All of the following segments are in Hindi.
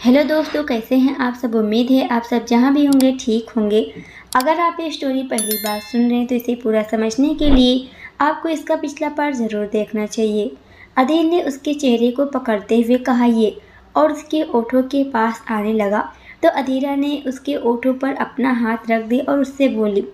हेलो दोस्तों, कैसे हैं आप सब। उम्मीद है आप सब जहां भी होंगे ठीक होंगे। अगर आप ये स्टोरी पहली बार सुन रहे हैं तो इसे पूरा समझने के लिए आपको इसका पिछला पार्ट ज़रूर देखना चाहिए। अधीर ने उसके चेहरे को पकड़ते हुए कहा ये, और उसके ओठों के पास आने लगा तो अधीरा ने उसके ओठों पर अपना हाथ रख दिया और उससे बोली,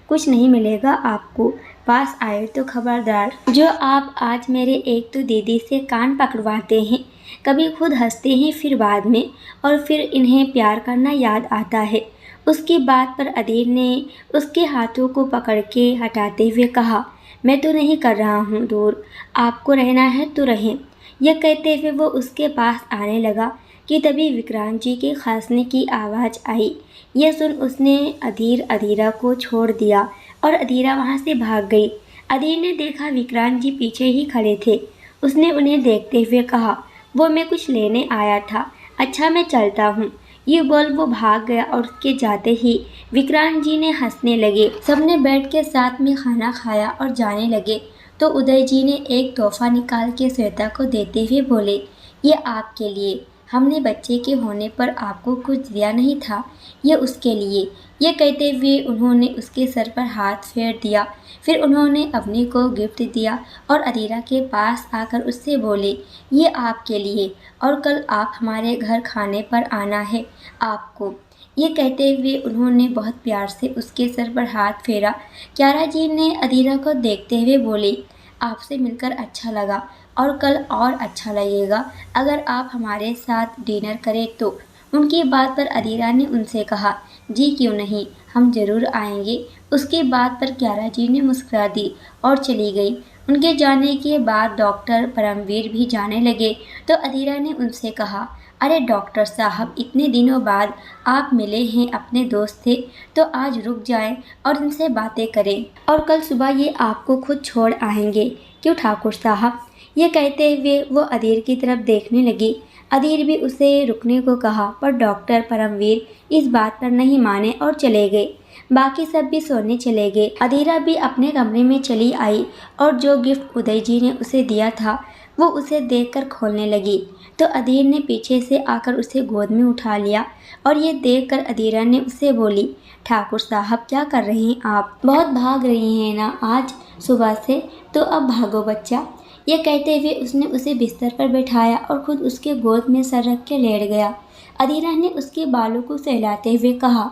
कुछ नहीं मिलेगा आपको, पास आए तो खबरदार। जो आप आज मेरे एक तो दीदी से कान पकड़वाते हैं, कभी खुद हंसते हैं फिर बाद में, और फिर इन्हें प्यार करना याद आता है। उसकी बात पर अधीर ने उसके हाथों को पकड़ के हटाते हुए कहा, मैं तो नहीं कर रहा हूँ दूर, आपको रहना है तो रहें। यह कहते हुए वो उसके पास आने लगा कि तभी विक्रांत जी के खांसने की आवाज़ आई। यह सुन उसने अधीरा को छोड़ दिया और अधीरा वहाँ से भाग गई। अधीर ने देखा विक्रांत जी पीछे ही खड़े थे। उसने उन्हें देखते हुए कहा, वो मैं कुछ लेने आया था, अच्छा मैं चलता हूँ। ये बोल वो भाग गया और उसके जाते ही विक्रांत जी ने हंसने लगे। सबने बैठ के साथ में खाना खाया और जाने लगे तो उदय जी ने एक तोहफा निकाल के श्वेता को देते हुए बोले, ये आपके लिए, हमने बच्चे के होने पर आपको कुछ दिया नहीं था, ये उसके लिए। ये कहते हुए उन्होंने उसके सर पर हाथ फेर दिया। फिर उन्होंने अवनी को गिफ्ट दिया और अधीरा के पास आकर उससे बोले, ये आपके लिए, और कल आप हमारे घर खाने पर आना है आपको। ये कहते हुए उन्होंने बहुत प्यार से उसके सर पर हाथ फेरा। क्यारा जी ने अधीरा को देखते हुए बोली, आपसे मिलकर अच्छा लगा और कल और अच्छा लगेगा अगर आप हमारे साथ डिनर करें तो। उनकी बात पर अधीरा ने उनसे कहा, जी क्यों नहीं, हम ज़रूर आएंगे। उसकी बात पर क्यारा जी ने मुस्कुरा दी और चली गई। उनके जाने के बाद डॉक्टर परमवीर भी जाने लगे तो अधीरा ने उनसे कहा, अरे डॉक्टर साहब, इतने दिनों बाद आप मिले हैं, अपने दोस्त थे तो आज रुक जाएं और इनसे बातें करें, और कल सुबह ये आपको खुद छोड़ आएंगे। क्यों ठाकुर साहब। ये कहते हुए वो अधीर की तरफ देखने लगी। अधीर भी उसे रुकने को कहा पर डॉक्टर परमवीर इस बात पर नहीं माने और चले गए। बाकी सब भी सोने चले गए। अधीरा भी अपने कमरे में चली आई और जो गिफ्ट उदय जी ने उसे दिया था वो उसे देखकर खोलने लगी तो अधीर ने पीछे से आकर उसे गोद में उठा लिया और ये देखकर अधीरा ने उससे बोली, ठाकुर साहब क्या कर रहे हैं आप, बहुत भाग रही हैं ना आज सुबह से, तो अब भागो बच्चा। ये कहते हुए उसने उसे बिस्तर पर बैठाया और खुद उसके गोद में सर रख के लेट गया। अधीरा ने उसके बालों को सहलाते हुए कहा,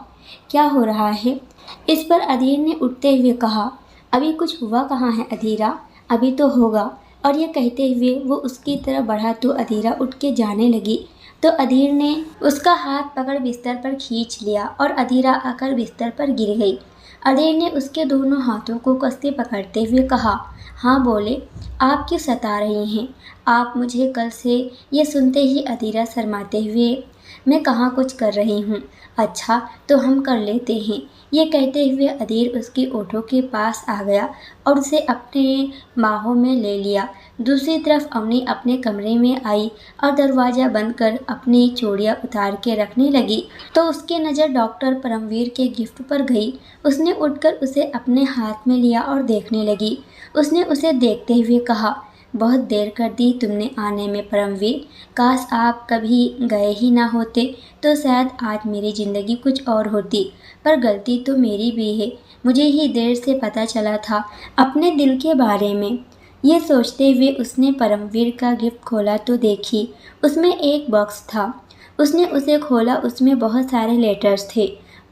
क्या हो रहा है। इस पर अधीर ने उठते हुए कहा, अभी कुछ हुआ कहाँ है अधीरा, अभी तो होगा। और ये कहते हुए वो उसकी तरफ बढ़ा तो अधीरा उठ के जाने लगी तो अधीर ने उसका हाथ पकड़ बिस्तर पर खींच लिया और अधीरा आकर बिस्तर पर गिर गई। अधीर ने उसके दोनों हाथों को कस के पकड़ते हुए कहा, हाँ बोले, आप क्यों सता रही हैं आप मुझे कल से। ये सुनते ही अधीरा शर्माते हुए, मैं कहाँ कुछ कर रही हूँ, अच्छा तो हम कर लेते हैं। ये कहते हुए अधीर उसके ओठों के पास आ गया और उसे अपने बाहों में ले लिया। दूसरी तरफ अवनी अपने कमरे में आई और दरवाज़ा बंद कर अपनी चूड़ियाँ उतार के रखने लगी तो उसकी नज़र डॉक्टर परमवीर के गिफ्ट पर गई। उसने उठकर उसे अपने हाथ में लिया और देखने लगी। उसने उसे देखते हुए कहा, बहुत देर कर दी तुमने आने में परमवीर, काश आप कभी गए ही ना होते तो शायद आज मेरी ज़िंदगी कुछ और होती, पर गलती तो मेरी भी है, मुझे ही देर से पता चला था अपने दिल के बारे में। ये सोचते हुए उसने परमवीर का गिफ्ट खोला तो देखी उसमें एक बॉक्स था। उसने उसे खोला, उसमें बहुत सारे लेटर्स थे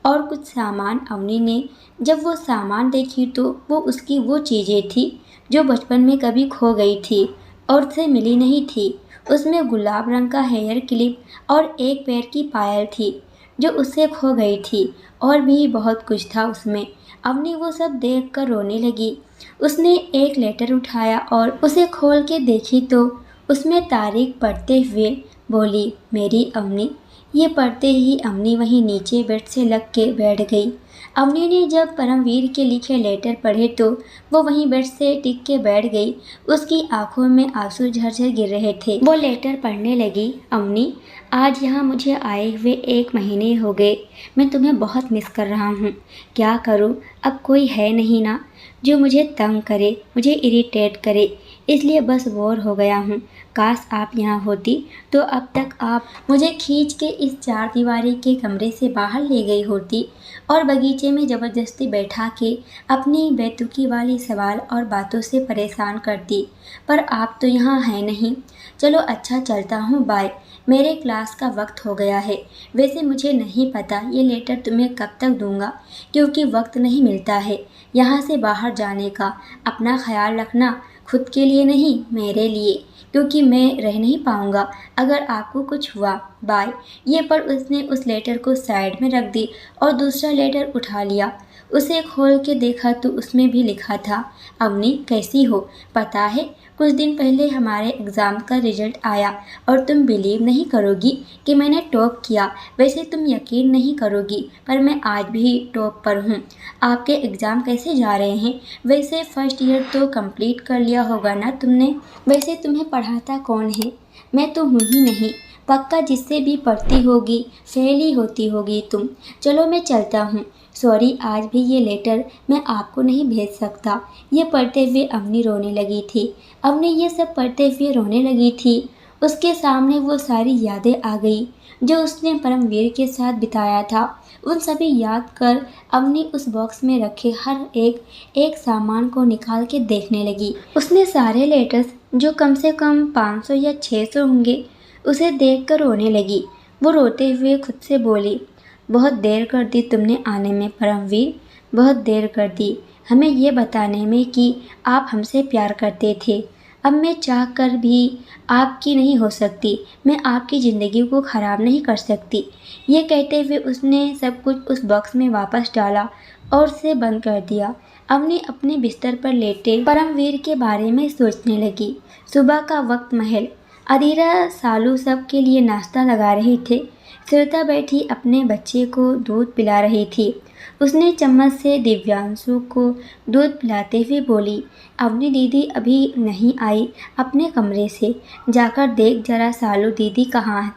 और कुछ सामान। अवनी ने जब वो सामान देखी तो वो उसकी वो चीज़ें थी जो बचपन में कभी खो गई थी और उसे मिली नहीं थी। उसमें गुलाब रंग का हेयर क्लिप और एक पैर की पायल थी जो उससे खो गई थी, और भी बहुत कुछ था उसमें। अवनी वो सब देखकर रोने लगी। उसने एक लेटर उठाया और उसे खोल के देखी तो उसमें तारीख पढ़ते हुए बोली, मेरी अवनी। ये पढ़ते ही अवनी वहीं नीचे बेड से लग के बैठ गई। अवनी ने जब परमवीर के लिखे लेटर पढ़े तो वो वहीं बेड से टिक के बैठ गई। उसकी आंखों में आंसू झरझर गिर रहे थे। वो लेटर पढ़ने लगी, अवनी, आज यहाँ मुझे आए हुए 1 महीने हो गए। मैं तुम्हें बहुत मिस कर रहा हूँ। क्या करूँ, अब कोई है नहीं ना जो मुझे तंग करे, मुझे इरिटेट करे। इसलिए बस बोर हो गया हूँ। काश आप यहाँ होती तो अब तक आप मुझे खींच के इस चारदीवारी के कमरे से बाहर ले गई होती और बगीचे में ज़बरदस्ती बैठा के अपनी बेतुकी वाली सवाल और बातों से परेशान करती। पर आप तो यहाँ हैं नहीं। चलो अच्छा चलता हूँ, बाय। मेरे क्लास का वक्त हो गया है। वैसे मुझे नहीं पता ये लेटर तुम्हें कब तक दूंगा, क्योंकि वक्त नहीं मिलता है यहाँ से बाहर जाने का। अपना ख्याल रखना, खुद के लिए नहीं, मेरे लिए, क्योंकि मैं रह नहीं पाऊंगा अगर आपको कुछ हुआ, बाय। ये पर उसने उस लेटर को साइड में रख दी और दूसरा लेटर उठा लिया। उसे खोल के देखा तो उसमें भी लिखा था, अवनी कैसी हो? पता है कुछ दिन पहले हमारे एग्ज़ाम का रिजल्ट आया और तुम बिलीव नहीं करोगी कि मैंने टॉप किया। वैसे तुम यकीन नहीं करोगी पर मैं आज भी टॉप पर हूँ। आपके एग्ज़ाम कैसे जा रहे हैं? वैसे फर्स्ट ईयर तो कंप्लीट कर लिया होगा ना तुमने? वैसे तुम्हें पढ़ाता कौन है? मैं तो हूँ ही नहीं। पक्का जिससे भी पढ़ती होगी फेल ही होती होगी तुम। चलो मैं चलता हूँ। सॉरी, आज भी ये लेटर मैं आपको नहीं भेज सकता। ये पढ़ते हुए अवनी रोने लगी थी। अवनी ये सब पढ़ते हुए रोने लगी थी। उसके सामने वो सारी यादें आ गई जो उसने परमवीर के साथ बिताया था। उन सभी याद कर अवनी उस बॉक्स में रखे हर एक सामान को निकाल के देखने लगी। उसने सारे लेटर्स, जो कम से कम 500 या 600 होंगे, उसे देखकर रोने लगी। वो रोते हुए खुद से बोली, बहुत देर कर दी तुमने आने में परमवीर, बहुत देर कर दी हमें ये बताने में कि आप हमसे प्यार करते थे। अब मैं चाह कर भी आपकी नहीं हो सकती। मैं आपकी ज़िंदगी को ख़राब नहीं कर सकती। ये कहते हुए उसने सब कुछ उस बॉक्स में वापस डाला और उसे बंद कर दिया। अवनी अपने बिस्तर पर लेटे परमवीर के बारे में सोचने लगी। सुबह का वक्त महल। अदीरा सालू सब के लिए नाश्ता लगा रहे थे। श्वेता बैठी अपने बच्चे को दूध पिला रही थी। उसने चम्मच से दिव्यांशु को दूध पिलाते हुए बोली, अवनी दीदी अभी नहीं आई अपने कमरे से, जाकर देख जरा सालू दीदी कहाँ है।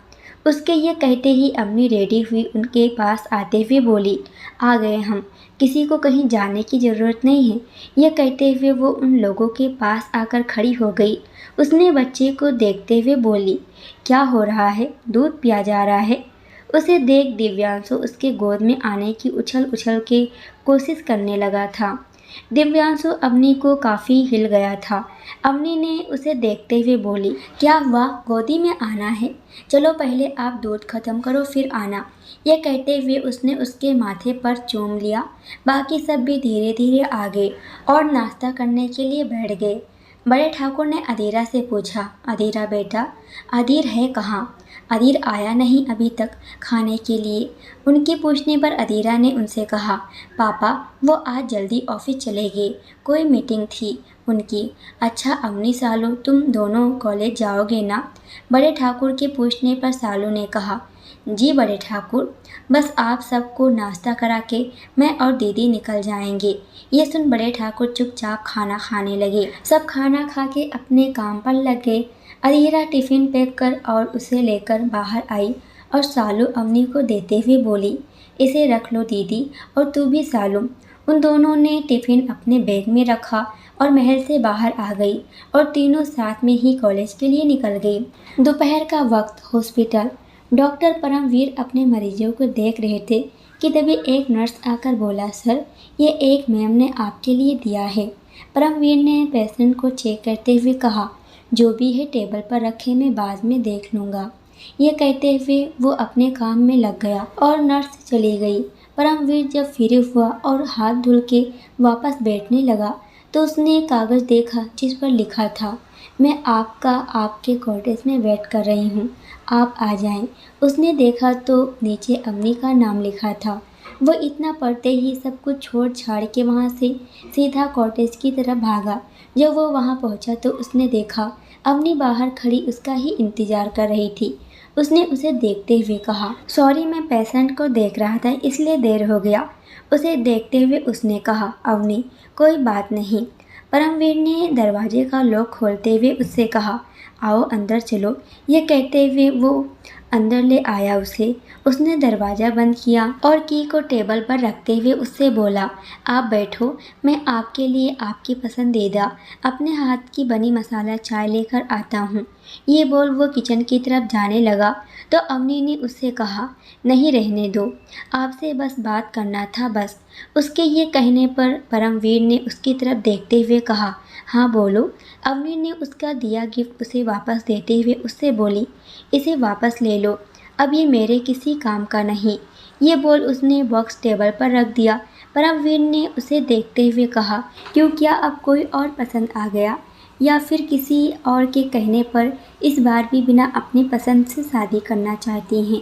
उसके ये कहते ही अवनी रेडी हुई उनके पास आते हुए बोली, आ गए हम, किसी को कहीं जाने की ज़रूरत नहीं है। यह कहते हुए वो उन लोगों के पास आकर खड़ी हो गई। उसने बच्चे को देखते हुए बोली, क्या हो रहा है? दूध पिया जा रहा है? उसे देख दिव्यांशु उसके गोद में आने की उछल उछल के कोशिश करने लगा था। दिव्यांशु अवनी को काफ़ी हिल गया था। अवनी ने उसे देखते हुए बोली, क्या हुआ, गोदी में आना है? चलो पहले आप दूध खत्म करो फिर आना। यह कहते हुए उसने उसके माथे पर चूम लिया। बाकी सब भी धीरे धीरे आ गए और नाश्ता करने के लिए बैठ गए। बड़े ठाकुर ने अदीरा से पूछा, अदीरा बेटा, अदीर है कहाँ? अदीर आया नहीं अभी तक खाने के लिए। उनके पूछने पर अदीरा ने उनसे कहा, पापा वो आज जल्दी ऑफिस चले गए, कोई मीटिंग थी उनकी। अच्छा अवनी सालू, तुम दोनों कॉलेज जाओगे ना? बड़े ठाकुर के पूछने पर सालू ने कहा, जी बड़े ठाकुर, बस आप सबको नाश्ता करा के मैं और दीदी निकल जाएंगे। ये सुन बड़े ठाकुर चुपचाप खाना खाने लगे। सब खाना खा के अपने काम पर लग गए। अदीरा टिफ़िन पैक कर और उसे लेकर बाहर आई और सालू अवनी को देते हुए बोली, इसे रख लो दीदी, और तू भी सालू। उन दोनों ने टिफ़िन अपने बैग में रखा और महल से बाहर आ गई और तीनों साथ में ही कॉलेज के लिए निकल गई। दोपहर का वक्त। हॉस्पिटल। डॉक्टर परमवीर अपने मरीजों को देख रहे थे कि तभी एक नर्स आकर बोला, सर ये एक मैम ने आपके लिए दिया है। परमवीर ने पेशेंट को चेक करते हुए कहा, जो भी है टेबल पर रखे, मैं बाद में देख लूँगा। ये कहते हुए वो अपने काम में लग गया और नर्स चली गई। परमवीर जब फ्री हुआ और हाथ धुल के वापस बैठने लगा तो उसने एक कागज़ देखा जिस पर लिखा था, मैं आपके कॉटेज में वेट कर रही हूँ, आप आ जाएं। उसने देखा तो नीचे अवनी का नाम लिखा था। वो इतना पढ़ते ही सब कुछ छोड़ छाड़ के वहाँ से सीधा कॉटेज की तरफ भागा। जब वो वहाँ पहुँचा तो उसने देखा अवनी बाहर खड़ी उसका ही इंतज़ार कर रही थी। उसने उसे देखते हुए कहा, सॉरी मैं पेशेंट को देख रहा था इसलिए देर हो गया। उसे देखते हुए उसने कहा, अवनी कोई बात नहीं। परमवीर ने दरवाजे का लॉक खोलते हुए उससे कहा, आओ अंदर चलो। ये कहते हुए वो अंदर ले आया उसे। उसने दरवाज़ा बंद किया और की को टेबल पर रखते हुए उससे बोला, आप बैठो, मैं आपके लिए आपकी पसंदीदा अपने हाथ की बनी मसाला चाय लेकर आता हूँ। ये बोल वो किचन की तरफ जाने लगा तो अवनी ने उससे कहा, नहीं रहने दो, आपसे बस बात करना था बस। उसके ये कहने पर परमवीर ने उसकी तरफ देखते हुए कहा, हाँ बोलो। अवनी ने उसका दिया गिफ्ट उसे वापस देते हुए उससे बोली, इसे वापस ले लो, अब ये मेरे किसी काम का नहीं। ये बोल उसने बॉक्स टेबल पर रख दिया। परमवीर ने उसे देखते हुए कहा, क्यों, क्या अब कोई और पसंद आ गया, या फिर किसी और के कहने पर इस बार भी बिना अपनी पसंद से शादी करना चाहती हैं?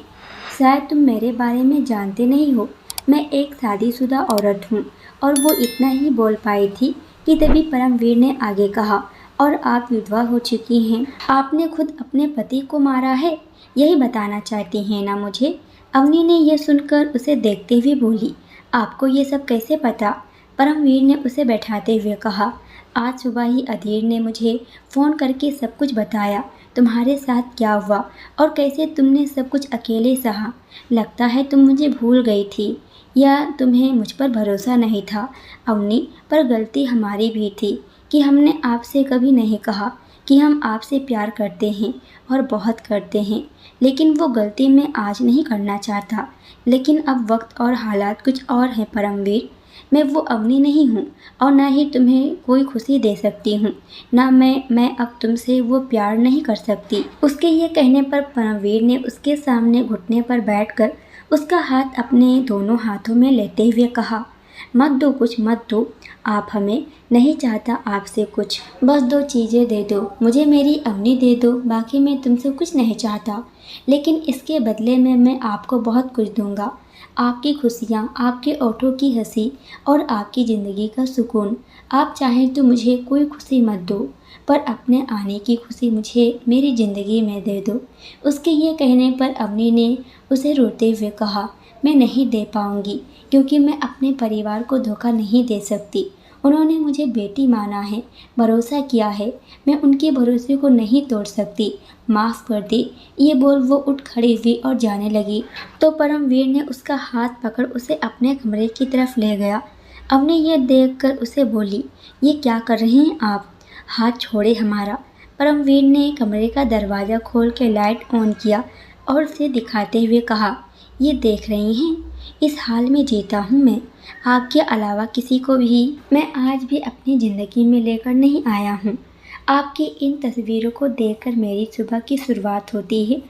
शायद तुम मेरे बारे में जानते नहीं हो, मैं एक शादीशुदा औरत हूँ। और वो इतना ही बोल पाई थी कि तभी परमवीर ने आगे कहा, और आप विधवा हो चुकी हैं, आपने खुद अपने पति को मारा है, यही बताना चाहती हैं ना मुझे? अवनी ने यह सुनकर उसे देखते हुए बोली, आपको ये सब कैसे पता? परमवीर ने उसे बैठाते हुए कहा, आज सुबह ही अधीर ने मुझे फ़ोन करके सब कुछ बताया, तुम्हारे साथ क्या हुआ और कैसे तुमने सब कुछ अकेले सहा। लगता है तुम मुझे भूल गई थी, या तुम्हें मुझ पर भरोसा नहीं था अवनी, पर गलती हमारी भी थी कि हमने आपसे कभी नहीं कहा कि हम आपसे प्यार करते हैं और बहुत करते हैं। लेकिन वो गलती मैं आज नहीं करना चाहता, लेकिन अब वक्त और हालात कुछ और हैं परमवीर। मैं वो अवनी नहीं हूँ और ना ही तुम्हें कोई खुशी दे सकती हूँ, ना मैं अब तुमसे वो प्यार नहीं कर सकती। उसके ये कहने पर परमवीर ने उसके सामने घुटने पर बैठकर उसका हाथ अपने दोनों हाथों में लेते हुए कहा, मत दो, कुछ मत दो आप हमें, नहीं चाहता आपसे कुछ, बस दो चीज़ें दे दो, मुझे मेरी अवनी दे दो, बाकी मैं तुमसे कुछ नहीं चाहता। लेकिन इसके बदले में मैं आपको बहुत कुछ दूंगा, आपकी खुशियाँ, आपके ओठों की हंसी और आपकी ज़िंदगी का सुकून। आप चाहें तो मुझे कोई खुशी मत दो, पर अपने आने की खुशी मुझे मेरी ज़िंदगी में दे दो। उसके ये कहने पर अवनी ने उसे रोते हुए कहा, मैं नहीं दे पाऊँगी, क्योंकि मैं अपने परिवार को धोखा नहीं दे सकती। उन्होंने मुझे बेटी माना है, भरोसा किया है, मैं उनके भरोसे को नहीं तोड़ सकती, माफ़ कर दे। ये बोल वो उठ खड़ी हुई और जाने लगी तो परमवीर ने उसका हाथ पकड़ उसे अपने कमरे की तरफ ले गया। अवनी ये देखकर उसे बोली, ये क्या कर रहे हैं आप, हाथ छोड़े हमारा। परमवीर ने कमरे का दरवाज़ा खोल के लाइट ऑन किया और उसे दिखाते हुए कहा, ये देख रही हैं, इस हाल में जीता हूँ मैं, आपके अलावा किसी को भी मैं आज भी अपनी ज़िंदगी में लेकर नहीं आया हूँ। आपकी इन तस्वीरों को देखकर मेरी सुबह की शुरुआत होती है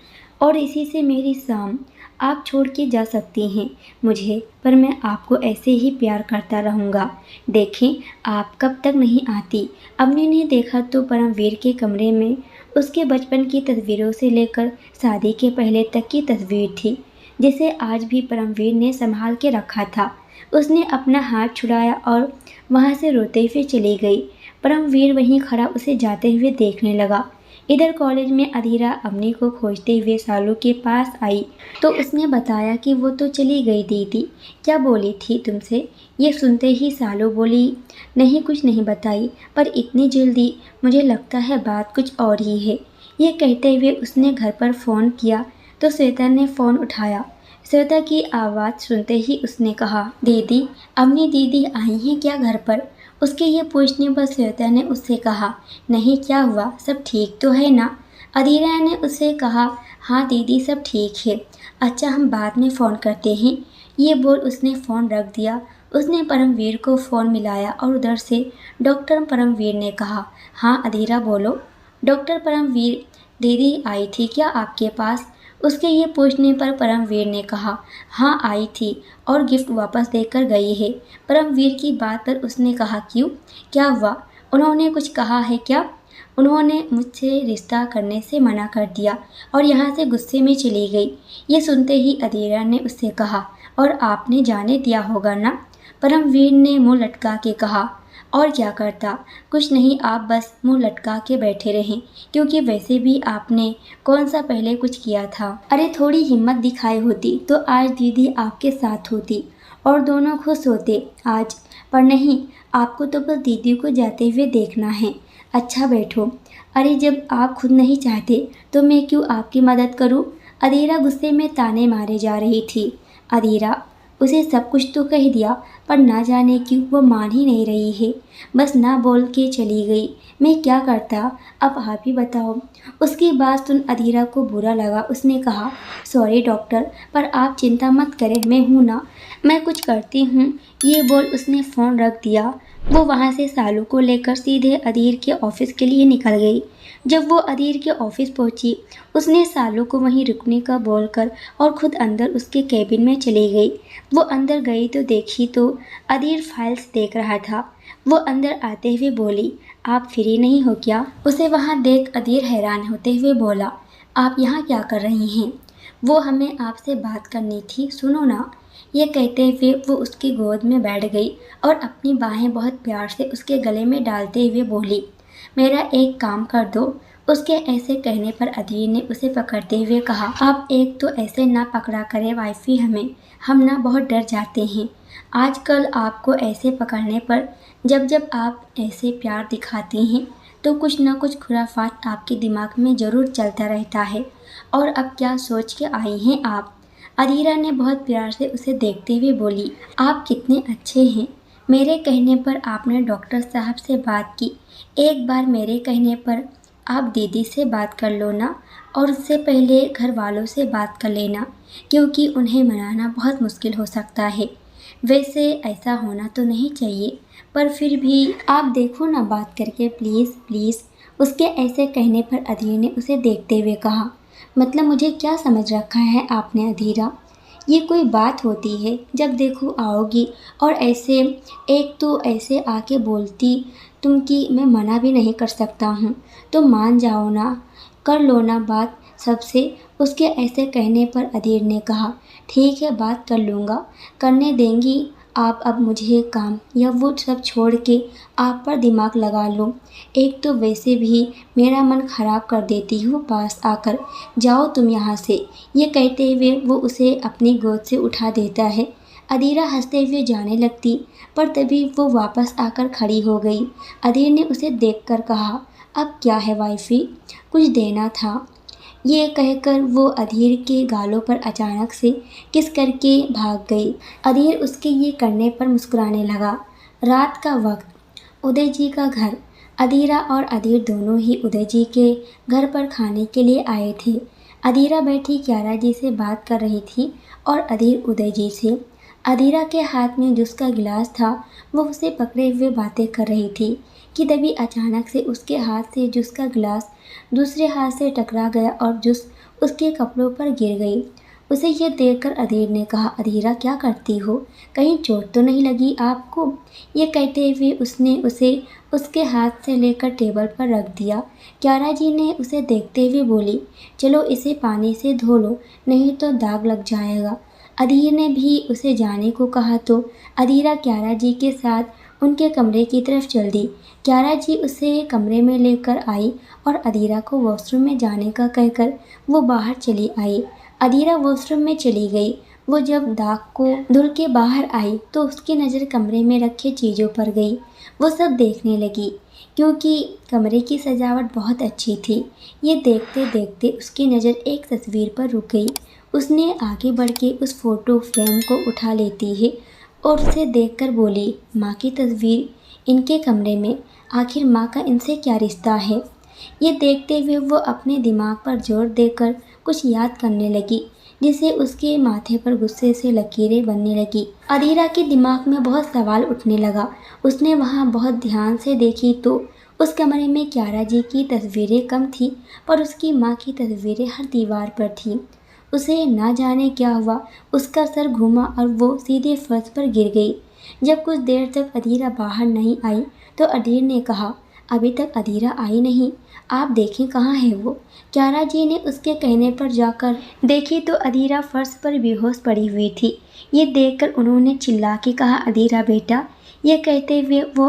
और इसी से मेरी शाम। आप छोड़ के जा सकती हैं मुझे, पर मैं आपको ऐसे ही प्यार करता रहूँगा। देखें आप कब तक नहीं आती। अवनी ने देखा तो परमवीर के कमरे में उसके बचपन की तस्वीरों से लेकर शादी के पहले तक की तस्वीर थी, जिसे आज भी परमवीर ने संभाल के रखा था। उसने अपना हाथ छुड़ाया और वहाँ से रोते हुए चली गई। परमवीर वहीं खड़ा उसे जाते हुए देखने लगा। इधर कॉलेज में अधीरा अवनी को खोजते हुए सालू के पास आई तो उसने बताया कि वो तो चली गई दीदी, क्या बोली थी तुमसे? ये सुनते ही सालू बोली, नहीं कुछ नहीं बताई, पर इतनी जल्दी, मुझे लगता है बात कुछ और ही है। ये कहते हुए उसने घर पर फ़ोन किया तो श्वेता ने फ़ोन उठाया। श्वेता की आवाज़ सुनते ही उसने कहा, दीदी, अवनी दीदी आई हैं क्या घर पर? उसके ये पूछने पर श्वेता ने उससे कहा, नहीं, क्या हुआ, सब ठीक तो है ना? अधीरा ने उससे कहा, हाँ दीदी सब ठीक है, अच्छा हम बाद में फ़ोन करते हैं। ये बोल उसने फ़ोन रख दिया। उसने परमवीर को फ़ोन मिलाया और उधर से डॉक्टर परमवीर ने कहा, हाँ अधीरा बोलो। डॉक्टर परमवीर, दीदी आई थी क्या आपके पास? उसके ये पूछने पर परमवीर ने कहा, हाँ आई थी और गिफ्ट वापस देकर गई है। परमवीर की बात पर उसने कहा, क्यों, क्या हुआ, उन्होंने कुछ कहा है क्या? उन्होंने मुझसे रिश्ता करने से मना कर दिया और यहाँ से गुस्से में चली गई। ये सुनते ही अधीरा ने उससे कहा, और आपने जाने दिया होगा ना? परमवीर ने मुंह लटका के कहा, और क्या करता, कुछ नहीं, आप बस मुंह लटका के बैठे रहें, क्योंकि वैसे भी आपने कौन सा पहले कुछ किया था। अरे थोड़ी हिम्मत दिखाई होती तो आज दीदी आपके साथ होती और दोनों खुश होते आज, पर नहीं, आपको तो बस दीदी को जाते हुए देखना है। अच्छा बैठो। अरे जब आप खुद नहीं चाहते तो मैं क्यों आपकी मदद करूं? अधीरा गुस्से में ताने मारे जा रही थी। अधीरा उसे सब कुछ तो कह दिया, पर ना जाने क्यों वो मान ही नहीं रही है। बस ना बोल के चली गई। मैं क्या करता, अब आप ही बताओ। उसकी बात सुन अधीरा को बुरा लगा। उसने कहा, सॉरी डॉक्टर, पर आप चिंता मत करें, मैं हूँ ना, मैं कुछ करती हूँ। ये बोल उसने फ़ोन रख दिया। वो वहाँ से सालू को लेकर सीधे अधीर के ऑफिस के लिए निकल गई। जब वो अधीर के ऑफिस पहुंची, उसने सालू को वहीं रुकने का बोलकर और खुद अंदर उसके कैबिन में चली गई। वो अंदर गई तो देखी तो अधीर फाइल्स देख रहा था। वो अंदर आते हुए बोली, आप फ्री नहीं हो क्या? उसे वहाँ देख अधीर हैरान होते हुए बोला, आप यहाँ क्या कर रही हैं? वो हमें आपसे बात करनी थी, सुनो ना। ये कहते हुए वो उसकी गोद में बैठ गई और अपनी बाहें बहुत प्यार से उसके गले में डालते हुए बोली, मेरा एक काम कर दो। उसके ऐसे कहने पर अधीर ने उसे पकड़ते हुए कहा, आप एक तो ऐसे ना पकड़ा करे वाइफी, हमें हम ना बहुत डर जाते हैं। आजकल आपको ऐसे पकड़ने पर जब जब आप ऐसे प्यार दिखाती हैं तो कुछ ना कुछ खुराफात आपके दिमाग में ज़रूर चलता रहता है। और अब क्या सोच के आई हैं आप? अधीरा ने बहुत प्यार से उसे देखते हुए बोली, आप कितने अच्छे हैं। मेरे कहने पर आपने डॉक्टर साहब से बात की। एक बार मेरे कहने पर आप दीदी से बात कर लो ना, और उससे पहले घर वालों से बात कर लेना, क्योंकि उन्हें मनाना बहुत मुश्किल हो सकता है। वैसे ऐसा होना तो नहीं चाहिए, पर फिर भी आप देखो ना बात करके, प्लीज़ प्लीज़। उसके ऐसे कहने पर अधीर ने उसे देखते हुए कहा, मतलब मुझे क्या समझ रखा है आपने अधीरा? ये कोई बात होती है? जब देखो आओगी और ऐसे, एक तो ऐसे आके बोलती तुम कि मैं मना भी नहीं कर सकता हूँ, तो मान जाओ ना, कर लो ना बात सबसे। उसके ऐसे कहने पर अधीर ने कहा, ठीक है बात कर लूँगा, करने देंगी आप अब मुझे काम, या वो सब छोड़ के आप पर दिमाग लगा लो। एक तो वैसे भी मेरा मन खराब कर देती हो पास आकर, जाओ तुम यहाँ से। ये कहते हुए वो उसे अपनी गोद से उठा देता है। अधीरा हंसते हुए जाने लगती, पर तभी वो वापस आकर खड़ी हो गई। अधीर ने उसे देखकर कहा, अब क्या है वाइफी, कुछ देना था? ये कहकर वो अधीर के गालों पर अचानक से किस करके भाग गई। अधीर उसके ये करने पर मुस्कुराने लगा। रात का वक्त, उदय जी का घर। अधीरा और अधीर दोनों ही उदय जी के घर पर खाने के लिए आए थे। अधीरा बैठी क्यारा जी से बात कर रही थी और अधीर उदय जी से। अधीरा के हाथ में जूस का गिलास था, वो उसे पकड़े हुए बातें कर रही थी कि तभी अचानक से उसके हाथ से जूस का गिलास दूसरे हाथ से टकरा गया और जूस उसके कपड़ों पर गिर गई। उसे यह देखकर अधीर ने कहा, अधीरा क्या करती हो, कहीं चोट तो नहीं लगी आपको? ये कहते हुए उसने उसे उसके हाथ से लेकर टेबल पर रख दिया। क्यारा जी ने उसे देखते हुए बोली, चलो इसे पानी से धो लो, नहीं तो दाग लग जाएगा। अधीर ने भी उसे जाने को कहा तो अधीरा क्यारा जी के साथ उनके कमरे की तरफ चल दी। क्यारा जी उसे कमरे में लेकर आई और अधीरा को वॉशरूम में जाने का कहकर वो बाहर चली आई। अधीरा वॉशरूम में चली गई। वो जब दाग को धुल के बाहर आई तो उसकी नज़र कमरे में रखे चीज़ों पर गई। वो सब देखने लगी, क्योंकि कमरे की सजावट बहुत अच्छी थी। ये देखते देखते उसकी नज़र एक तस्वीर पर रुक गई। उसने आगे बढ़ के उस फोटो फ्रेम को उठा लेती है और उसे देखकर बोली, माँ की तस्वीर इनके कमरे में, आखिर माँ का इनसे क्या रिश्ता है? ये देखते हुए वो अपने दिमाग पर जोर देकर कुछ याद करने लगी, जिससे उसके माथे पर गुस्से से लकीरें बनने लगी। अधीरा के दिमाग में बहुत सवाल उठने लगा। उसने वहाँ बहुत ध्यान से देखी तो उस कमरे में क्यारा जी की तस्वीरें कम थी, पर उसकी माँ की तस्वीरें हर दीवार पर थीं। उसे ना जाने क्या हुआ, उसका सर घूमा और वो सीधे फर्श पर गिर गई। जब कुछ देर तक अधीरा बाहर नहीं आई तो अधीर ने कहा, अभी तक अधीरा आई नहीं, आप देखें कहाँ है वो। क्यारा जी ने उसके कहने पर जाकर देखी तो अधीरा फर्श पर बेहोश पड़ी हुई थी। ये देखकर उन्होंने चिल्ला के कहा, अधीरा बेटा। ये कहते हुए वो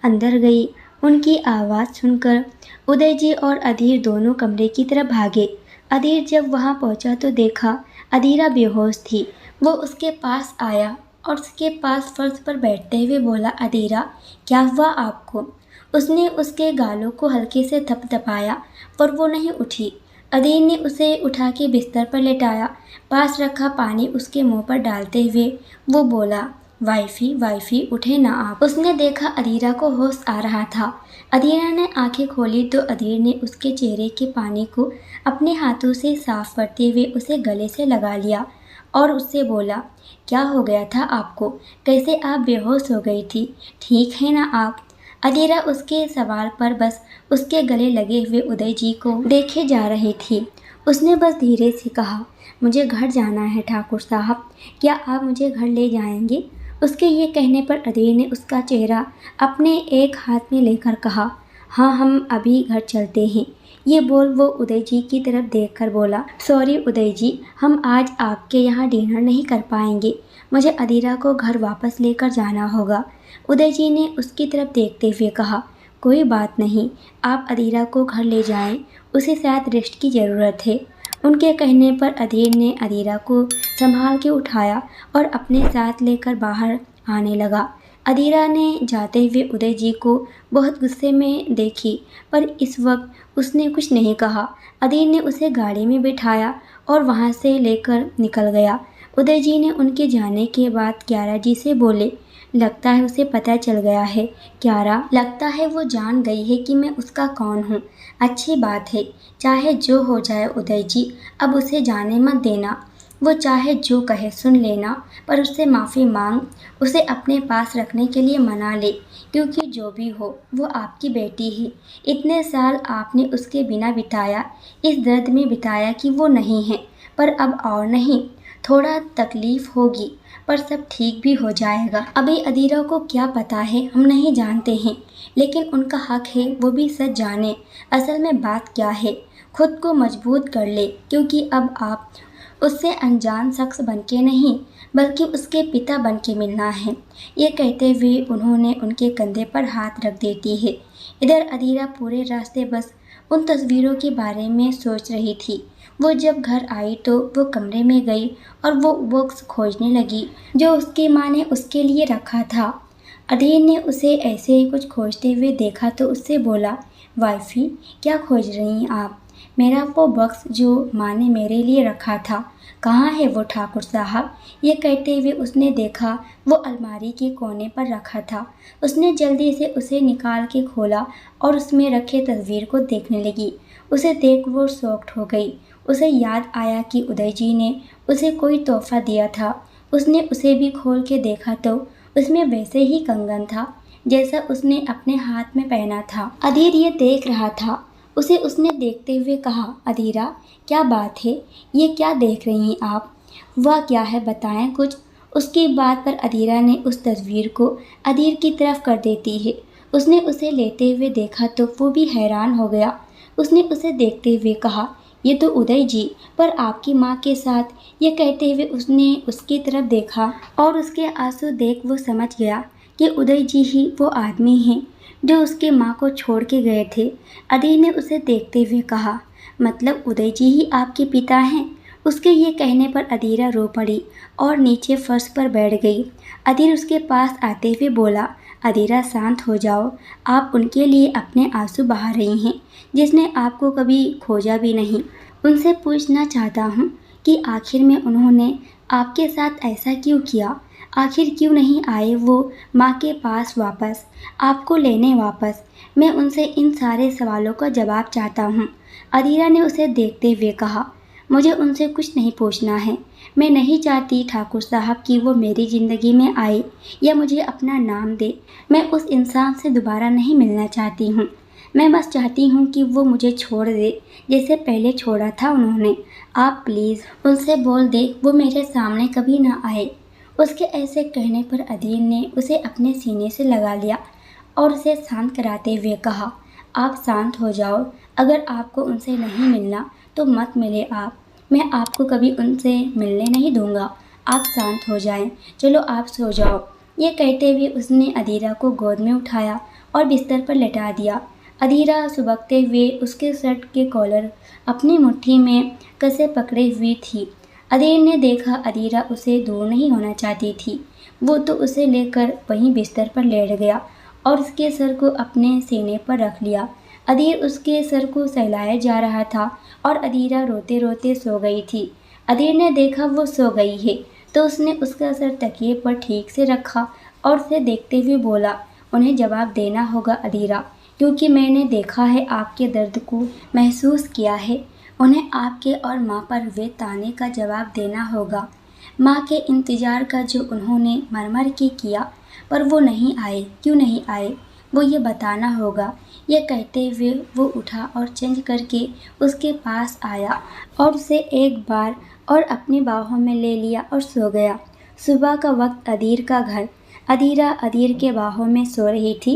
अंदर गई। उनकी आवाज़ सुनकर उदय जी और अधीर दोनों कमरे की तरफ भागे। अधीर जब वहाँ पहुँचा तो देखा अधीरा बेहोश थी। वो उसके पास आया और उसके पास फर्श पर बैठते हुए बोला, अधीरा क्या हुआ आपको? उसने उसके गालों को हल्के से थपथपाया, पर वो नहीं उठी। अदीर ने उसे उठा के बिस्तर पर लेटाया। पास रखा पानी उसके मुंह पर डालते हुए वो बोला, वाइफी वाइफी उठे ना आप। उसने देखा अदीरा को होश आ रहा था। अदीरा ने आंखें खोली तो अदीर ने उसके चेहरे के पानी को अपने हाथों से साफ करते हुए उसे गले से लगा लिया और उससे बोला, क्या हो गया था आपको? कैसे आप बेहोश हो गई थी? ठीक है ना आप? अदीरा उसके सवाल पर बस उसके गले लगे हुए उदय जी को देखे जा रही थी। उसने बस धीरे से कहा, मुझे घर जाना है ठाकुर साहब, क्या आप मुझे घर ले जाएंगे? उसके ये कहने पर अदीर ने उसका चेहरा अपने एक हाथ में लेकर कहा, हाँ हम अभी घर चलते हैं। ये बोल वो उदय जी की तरफ देखकर बोला, सॉरी उदय जी, हम आज आपके यहाँ डिनर नहीं कर पाएंगे, मुझे अदीरा को घर वापस लेकर जाना होगा। उदय जी ने उसकी तरफ देखते हुए कहा, कोई बात नहीं, आप अदीरा को घर ले जाएं, उसे शायद रेस्ट की ज़रूरत है। उनके कहने पर अदीर ने अदीरा को संभाल के उठाया और अपने साथ लेकर बाहर आने लगा। अदीरा ने जाते हुए उदय जी को बहुत गुस्से में देखी, पर इस वक्त उसने कुछ नहीं कहा। अदीर ने उसे गाड़ी में बिठाया और वहाँ से लेकर निकल गया। उदय जी ने उनके जाने के बाद क्यारा जी से बोले, लगता है उसे पता चल गया है क्यारा, लगता है वो जान गई है कि मैं उसका कौन हूँ। अच्छी बात है, चाहे जो हो जाए उदय जी, अब उसे जाने मत देना। वो चाहे जो कहे सुन लेना, पर उससे माफ़ी मांग, उसे अपने पास रखने के लिए मना ले, क्योंकि जो भी हो वो आपकी बेटी है। इतने साल आपने उसके बिना बिताया, इस दर्द में बिताया कि वो नहीं है, पर अब और नहीं, थोड़ा तकलीफ होगी पर सब ठीक भी हो जाएगा। अभी अदीरा को क्या पता है, हम नहीं जानते हैं, लेकिन उनका हक है वो भी सच जाने असल में बात क्या है। खुद को मजबूत कर ले, क्योंकि अब आप उससे अनजान शख्स बनके नहीं बल्कि उसके पिता बनके मिलना है। ये कहते हुए उन्होंने उनके कंधे पर हाथ रख देती है। इधर अदीरा पूरे रास्ते बस उन तस्वीरों के बारे में सोच रही थी। वो जब घर आई तो वो कमरे में गई और वो बॉक्स खोजने लगी जो उसकी माँ ने उसके लिए रखा था। अदीर ने उसे ऐसे ही कुछ खोजते हुए देखा तो उससे बोला, वाइफी क्या खोज रही हैं आप? मेरा वो बॉक्स जो माँ ने मेरे लिए रखा था, कहाँ है वो ठाकुर साहब? ये कहते हुए उसने देखा वो अलमारी के कोने पर रखा था। उसने जल्दी से उसे निकाल के खोला और उसमें रखे तस्वीर को देखने लगी। उसे देख वो शॉक्ड हो गई। उसे याद आया कि उदय जी ने उसे कोई तोहफा दिया था। उसने उसे भी खोल के देखा तो उसमें वैसे ही कंगन था जैसा उसने अपने हाथ में पहना था। अदीर ये देख रहा था। उसे उसने देखते हुए कहा, अदीरा क्या बात है, ये क्या देख रही हैं आप? वह क्या है, बताएं कुछ। उसकी बात पर अदीरा ने उस तस्वीर को अदीर की तरफ कर देती है। उसने उसे लेते हुए देखा तो वो भी हैरान हो गया। उसने उसे देखते हुए कहा, ये तो उदय जी, पर आपकी माँ के साथ। ये कहते हुए उसने उसकी तरफ देखा और उसके आंसू देख वो समझ गया कि उदय जी ही वो आदमी हैं जो उसके माँ को छोड़ के गए थे। अदीर ने उसे देखते हुए कहा, मतलब उदय जी ही आपके पिता हैं? उसके ये कहने पर अदीरा रो पड़ी और नीचे फर्श पर बैठ गई। अदीर उसके पास आते हुए बोला, अदीरा शांत हो जाओ, आप उनके लिए अपने आंसू बहा रही हैं जिसने आपको कभी खोजा भी नहीं। उनसे पूछना चाहता हूँ कि आखिर में उन्होंने आपके साथ ऐसा क्यों किया? आखिर क्यों नहीं आए वो माँ के पास वापस, आपको लेने वापस? मैं उनसे इन सारे सवालों का जवाब चाहता हूँ। अदीरा ने उसे देखते हुए कहा, मुझे उनसे कुछ नहीं पूछना है। मैं नहीं चाहती ठाकुर साहब कि वो मेरी ज़िंदगी में आए या मुझे अपना नाम दे। मैं उस इंसान से दोबारा नहीं मिलना चाहती हूँ। मैं बस चाहती हूँ कि वो मुझे छोड़ दे जैसे पहले छोड़ा था उन्होंने। आप प्लीज़ उनसे बोल दे वो मेरे सामने कभी ना आए। उसके ऐसे कहने पर अदीर ने उसे अपने सीने से लगा लिया और उसे शांत कराते हुए कहा, आप शांत हो जाओ, अगर आपको उनसे नहीं मिलना तो मत मिले आप। मैं आपको कभी उनसे मिलने नहीं दूंगा। आप शांत हो जाएं, चलो आप सो जाओ। ये कहते हुए उसने अदीरा को गोद में उठाया और बिस्तर पर लेटा दिया। अदीरा सुबकते हुए उसके शर्ट के कॉलर अपनी मुट्ठी में कसे पकड़े हुई थी। अदीर ने देखा अदीरा उसे दूर नहीं होना चाहती थी। वो तो उसे लेकर वहीं बिस्तर पर लेट गया और उसके सर को अपने सीने पर रख लिया। अधीर उसके सर को सहलाया जा रहा था और अधीरा रोते रोते सो गई थी। अधीर ने देखा वो सो गई है तो उसने उसका सर तकिए पर ठीक से रखा और उसे देखते हुए बोला, उन्हें जवाब देना होगा अधीरा, क्योंकि मैंने देखा है, आपके दर्द को महसूस किया है। उन्हें आपके और माँ पर हुए ताने का जवाब देना होगा। माँ के इंतज़ार का जो उन्होंने मर के किया, पर वो नहीं आए, क्यों नहीं आए, वो ये बताना होगा। ये कहते हुए वो उठा और चेंज करके उसके पास आया और उसे एक बार और अपनी बाहों में ले लिया और सो गया। सुबह का वक्त अधीर का घर। अधीरा अधीर के बाहों में सो रही थी।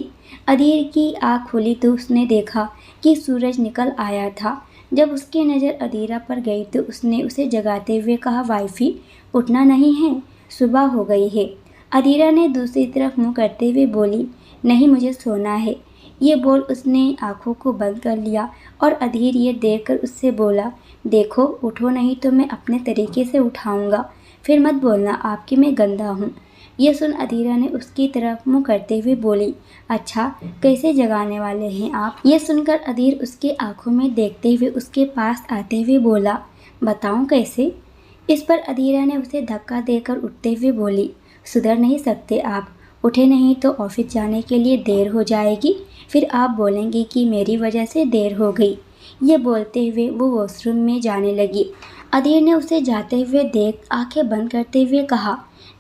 अधीर की आँख खुली तो उसने देखा कि सूरज निकल आया था। जब उसकी नज़र अधीरा पर गई तो उसने उसे जगाते हुए कहा, वाइफी उठना नहीं है, सुबह हो गई है। अधीरा ने दूसरी तरफ मुँह करते हुए बोली, नहीं मुझे सोना है। ये बोल उसने आँखों को बंद कर लिया और अधीर ये देखकर उससे बोला, देखो उठो नहीं तो मैं अपने तरीके से उठाऊँगा, फिर मत बोलना आपकी मैं गंदा हूँ। ये सुन अधीरा ने उसकी तरफ मुँह करते हुए बोली, अच्छा कैसे जगाने वाले हैं आप। ये सुनकर अधीर उसके आँखों में देखते हुए उसके पास आते हुए बोला, बताऊँ कैसे। इस पर अधीरा ने उसे धक्का देकर उठते हुए बोली, सुधर नहीं सकते आप, उठे नहीं तो ऑफिस जाने के लिए देर हो जाएगी, फिर आप बोलेंगे कि मेरी वजह से देर हो गई। ये बोलते हुए वो वॉशरूम में जाने लगी। अधीर ने उसे जाते हुए देख आंखें बंद करते हुए कहा,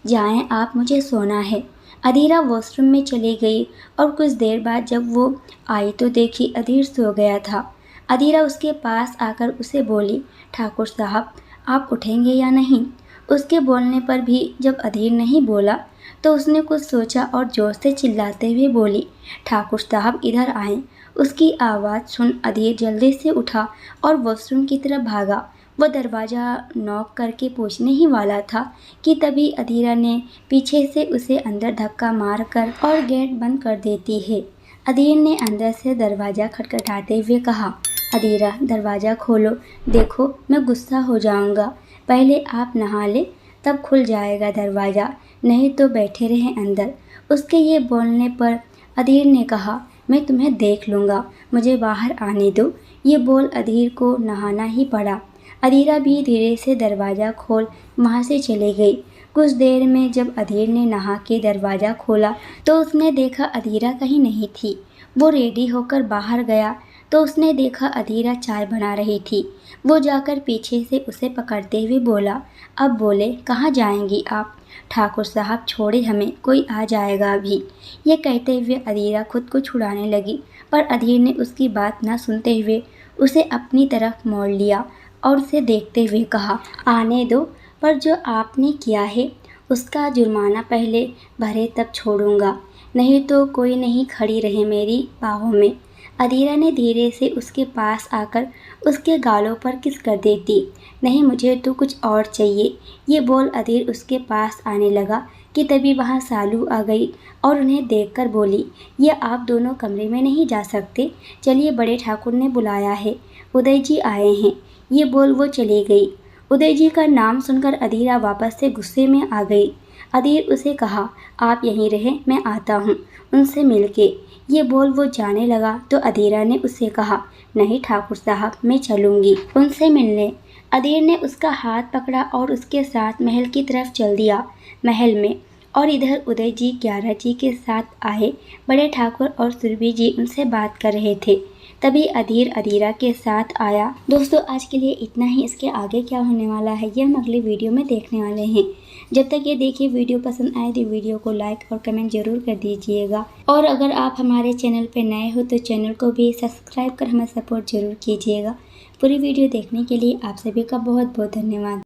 जाएं आप, मुझे सोना है। अधीरा वॉशरूम में चली गई और कुछ देर बाद जब वो आई तो देखी अधीर सो गया था। अधीरा उसके पास आकर उसे बोली, ठाकुर साहब आप उठेंगे या नहीं। उसके बोलने पर भी जब अधीर नहीं बोला तो उसने कुछ सोचा और जोर से चिल्लाते हुए बोली, ठाकुर साहब इधर आएं। उसकी आवाज़ सुन अधीर जल्दी से उठा और वॉशरूम की तरफ भागा। वो दरवाज़ा नॉक करके पूछने ही वाला था कि तभी अधीरा ने पीछे से उसे अंदर धक्का मारकर और गेट बंद कर देती है। अधीर ने अंदर से दरवाज़ा खटखटाते हुए कहा, अधीरा दरवाज़ा खोलो, देखो मैं गुस्सा हो जाऊँगा, पहले आप नहा ले तब खुल जाएगा दरवाज़ा, नहीं तो बैठे रहें अंदर। उसके ये बोलने पर अधीर ने कहा, मैं तुम्हें देख लूँगा, मुझे बाहर आने दो। ये बोल अधीर को नहाना ही पड़ा। अधीरा भी धीरे से दरवाज़ा खोल वहाँ से चली गई। कुछ देर में जब अधीर ने नहा के दरवाज़ा खोला तो उसने देखा अधीरा कहीं नहीं थी। वो रेडी होकर बाहर गया तो उसने देखा अधीरा चाय बना रही थी। वो जाकर पीछे से उसे पकड़ते हुए बोला, अब बोले कहाँ जाएंगी आप। ठाकुर साहब छोड़े हमें, कोई आ जाएगा अभी। ये कहते हुए अधीरा खुद को छुड़ाने लगी, पर अधीर ने उसकी बात न सुनते हुए उसे अपनी तरफ मोड़ लिया और उसे देखते हुए कहा, आने दो, पर जो आपने किया है उसका जुर्माना पहले भरे तब छोड़ूंगा, नहीं तो कोई नहीं खड़ी रहे मेरी बाहों में। अधीरा ने धीरे से उसके पास आकर उसके गालों पर किस कर देती। नहीं मुझे तो कुछ और चाहिए। ये बोल अधीर उसके पास आने लगा कि तभी वहाँ सालू आ गई और उन्हें देखकर बोली, ये आप दोनों कमरे में नहीं जा सकते, चलिए बड़े ठाकुर ने बुलाया है, उदय जी आए हैं। ये बोल वो चली गई। उदय जी का नाम सुनकर अधीरा वापस से गुस्से में आ गई। अधीर उसे कहा, आप यहीं रहें, मैं आता हूँ उनसे मिलके। ये बोल वो जाने लगा तो अधीरा ने उससे कहा, नहीं ठाकुर साहब मैं चलूँगी उनसे मिलने। अधीर ने उसका हाथ पकड़ा और उसके साथ महल की तरफ चल दिया। महल में और इधर उदय जी ग्यारह जी के साथ आए। बड़े ठाकुर और सुरभि जी उनसे बात कर रहे थे। तभी अधीर अधीरा के साथ आया। दोस्तों आज के लिए इतना ही। इसके आगे क्या होने वाला है ये हम अगले वीडियो में देखने वाले हैं। जब तक ये देखिए वीडियो पसंद आए तो वीडियो को लाइक और कमेंट जरूर कर दीजिएगा। और अगर आप हमारे चैनल पर नए हो तो चैनल को भी सब्सक्राइब कर हमें सपोर्ट जरूर कीजिएगा। पूरी वीडियो देखने के लिए आप सभी का बहुत बहुत धन्यवाद।